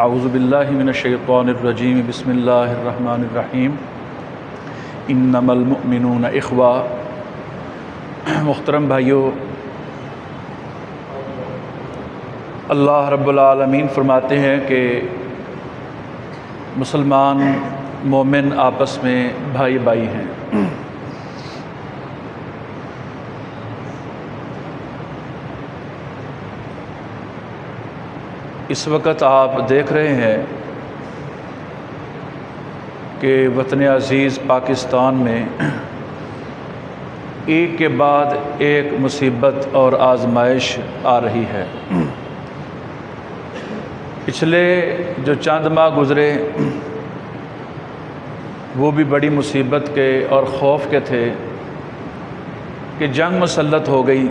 اعوذ باللہ من الشیطان الرجیم بسم اللہ الرحمن الرحیم انما المؤمنون اخوہ۔ محترم بھائیو، اللہ رب العالمین فرماتے ہیں کہ مسلمان مومن آپس میں بھائی بھائی ہیں۔ اس وقت آپ دیکھ رہے ہیں کہ وطن عزیز پاکستان میں ایک کے بعد ایک مصیبت اور آزمائش آ رہی ہے۔ پچھلے جو چند ماہ گزرے وہ بھی بڑی مصیبت کے اور خوف کے تھے کہ جنگ مسلط ہو گئی۔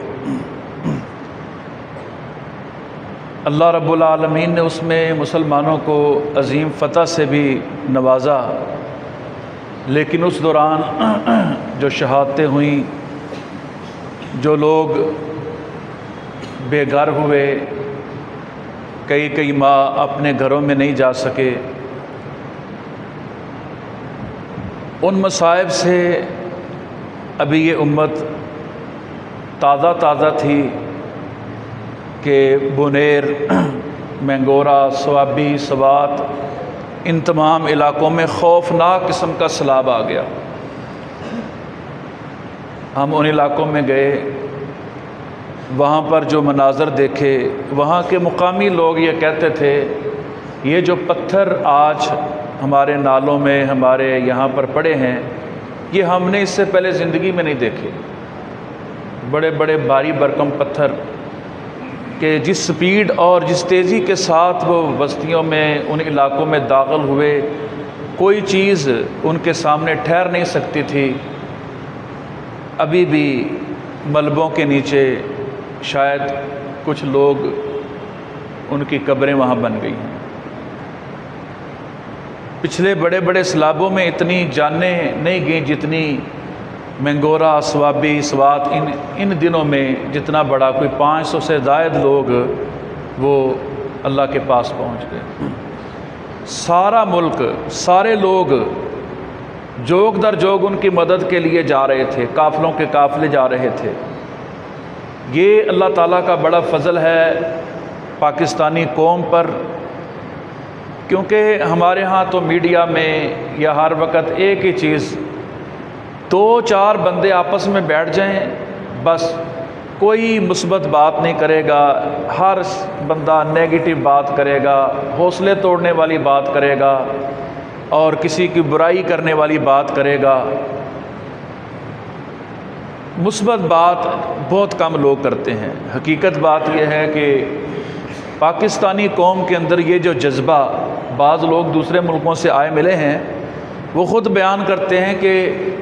اللہ رب العالمین نے اس میں مسلمانوں کو عظیم فتح سے بھی نوازا، لیکن اس دوران جو شہادتیں ہوئیں، جو لوگ بے گھر ہوئے، کئی ماہ اپنے گھروں میں نہیں جا سکے، ان مصائب سے ابھی یہ امت تازہ تھی کہ بنیر، مینگورہ، سوابی، سوات، ان تمام علاقوں میں خوفناک قسم کا سیلاب آ گیا۔ ہم ان علاقوں میں گئے، وہاں پر جو مناظر دیکھے، وہاں کے مقامی لوگ یہ کہتے تھے یہ جو پتھر آج ہمارے نالوں میں ہمارے یہاں پر پڑے ہیں، یہ ہم نے اس سے پہلے زندگی میں نہیں دیکھے۔ بڑے بڑے بھاری بھرکم پتھر کہ جس سپیڈ اور جس تیزی کے ساتھ وہ بستیوں میں، ان علاقوں میں داخل ہوئے، کوئی چیز ان کے سامنے ٹھہر نہیں سکتی تھی۔ ابھی بھی ملبوں کے نیچے شاید کچھ لوگ، ان کی قبریں وہاں بن گئی ہیں۔ پچھلے بڑے بڑے سیلابوں میں اتنی جانیں نہیں گئیں جتنی مینگورہ، سوابی، سوات، ان دنوں میں جتنا بڑا، کوئی 500 سے زائد لوگ وہ اللہ کے پاس پہنچ گئے۔ سارا ملک، سارے لوگ جوگ در جوگ ان کی مدد کے لیے جا رہے تھے، قافلوں کے قافلے جا رہے تھے۔ یہ اللہ تعالیٰ کا بڑا فضل ہے پاکستانی قوم پر، کیونکہ ہمارے ہاں تو میڈیا میں یا ہر وقت ایک ہی چیز، 2-4 بندے آپس میں بیٹھ جائیں، بس کوئی مثبت بات نہیں کرے گا، ہر بندہ نیگیٹو بات کرے گا، حوصلے توڑنے والی بات کرے گا اور کسی کی برائی کرنے والی بات کرے گا۔ مثبت بات بہت کم لوگ کرتے ہیں۔ حقیقت بات یہ ہے کہ پاکستانی قوم کے اندر یہ جو جذبہ، بعض لوگ دوسرے ملکوں سے آئے ملے ہیں، وہ خود بیان کرتے ہیں کہ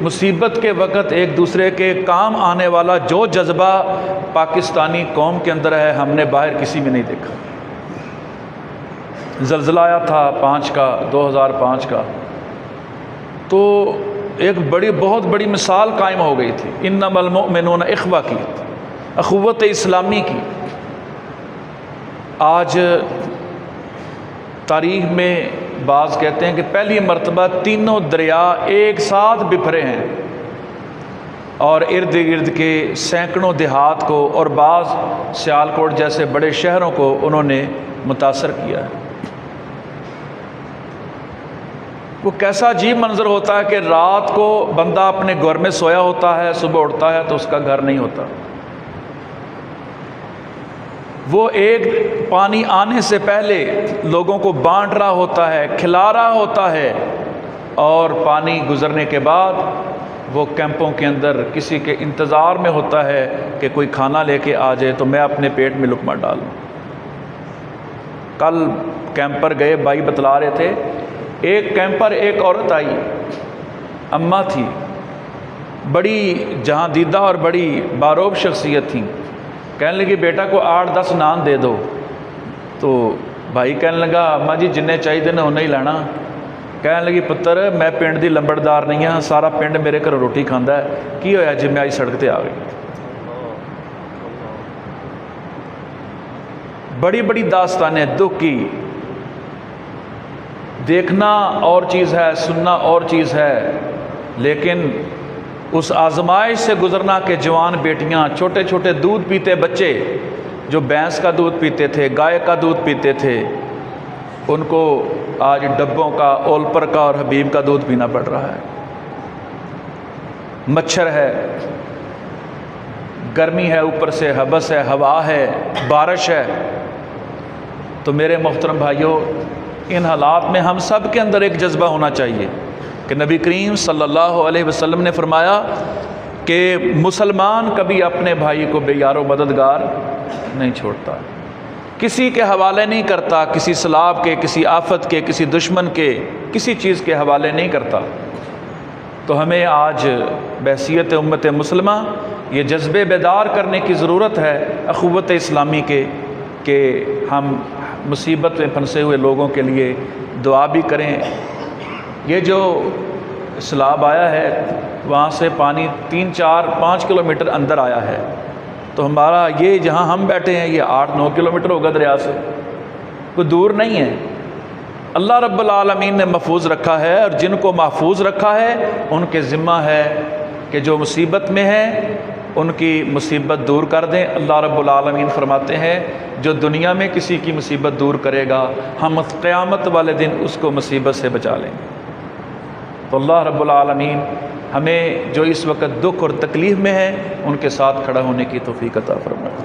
مصیبت کے وقت ایک دوسرے کے کام آنے والا جو جذبہ پاکستانی قوم کے اندر ہے، ہم نے باہر کسی میں نہیں دیکھا۔ زلزلہ آیا تھا 2005 کا، تو ایک بہت بڑی مثال قائم ہو گئی تھی، انما المؤمنون اخوہ کی، اخوت اسلامی کی۔ آج تاریخ میں بعض کہتے ہیں کہ پہلی مرتبہ تینوں دریا ایک ساتھ بکھرے ہیں اور ارد گرد کے سینکڑوں دیہات کو اور بعض سیالکوٹ جیسے بڑے شہروں کو انہوں نے متاثر کیا ہے۔ وہ کیسا عجیب منظر ہوتا ہے کہ رات کو بندہ اپنے گھر میں سویا ہوتا ہے، صبح اٹھتا ہے تو اس کا گھر نہیں ہوتا۔ وہ ایک پانی آنے سے پہلے لوگوں کو بانٹ رہا ہوتا ہے، کھلا رہا ہوتا ہے، اور پانی گزرنے کے بعد وہ کیمپوں کے اندر کسی کے انتظار میں ہوتا ہے کہ کوئی کھانا لے کے آ جائے تو میں اپنے پیٹ میں لقمہ ڈالوں۔ کل کیمپر گئے، بھائی بتلا رہے تھے، ایک کیمپر، ایک عورت آئی، اماں تھی، بڑی جہاں دیدہ اور بڑی باروب شخصیت تھی۔ کہنے لگی بیٹا کو 8-10 نان دے دو، تو بھائی کہنے لگا اماں جی جننے چاہیے نے انہیں ہی لینا۔ کہنے لگی پتر میں پنڈ دی لمبڑدار نہیں ہاں، سارا پنڈ میرے گھر روٹی کھاندا ہے، کی ہویا جی میں آئی سڑک تے آ گئی۔ بڑی بڑی داستانیں دکھ کی، دیکھنا اور چیز ہے، سننا اور چیز ہے، لیکن اس آزمائش سے گزرنا کہ جوان بیٹیاں، چھوٹے چھوٹے دودھ پیتے بچے جو بھینس کا دودھ پیتے تھے، گائے کا دودھ پیتے تھے، ان کو آج ڈبوں کا، اولپر کا اور حبیب کا دودھ پینا پڑ رہا ہے۔ مچھر ہے، گرمی ہے، اوپر سے حبس ہے، ہوا ہے، بارش ہے۔ تو میرے محترم بھائیوں، ان حالات میں ہم سب کے اندر ایک جذبہ ہونا چاہیے کہ نبی کریم صلی اللہ علیہ وسلم نے فرمایا کہ مسلمان کبھی اپنے بھائی کو بے یار و مددگار نہیں چھوڑتا، کسی کے حوالے نہیں کرتا، کسی سیلاب کے، کسی آفت کے، کسی دشمن کے، کسی چیز کے حوالے نہیں کرتا۔ تو ہمیں آج بحیثیت امت مسلمہ یہ جذبے بیدار کرنے کی ضرورت ہے اخوت اسلامی کے، کہ ہم مصیبت میں پھنسے ہوئے لوگوں کے لیے دعا بھی کریں۔ یہ جو سیلاب آیا ہے وہاں سے پانی 3، 4، 5 کلومیٹر اندر آیا ہے، تو ہمارا یہ جہاں ہم بیٹھے ہیں یہ 8، 9 کلومیٹر ہوگا دریا سے، کوئی دور نہیں ہے۔ اللہ رب العالمین نے محفوظ رکھا ہے، اور جن کو محفوظ رکھا ہے ان کے ذمہ ہے کہ جو مصیبت میں ہیں ان کی مصیبت دور کر دیں۔ اللہ رب العالمین فرماتے ہیں جو دنیا میں کسی کی مصیبت دور کرے گا ہم قیامت والے دن اس کو مصیبت سے بچا لیں گے۔ تو اللہ رب العالمین ہمیں جو اس وقت دکھ اور تکلیف میں ہیں ان کے ساتھ کھڑا ہونے کی توفیق عطا فرمائے۔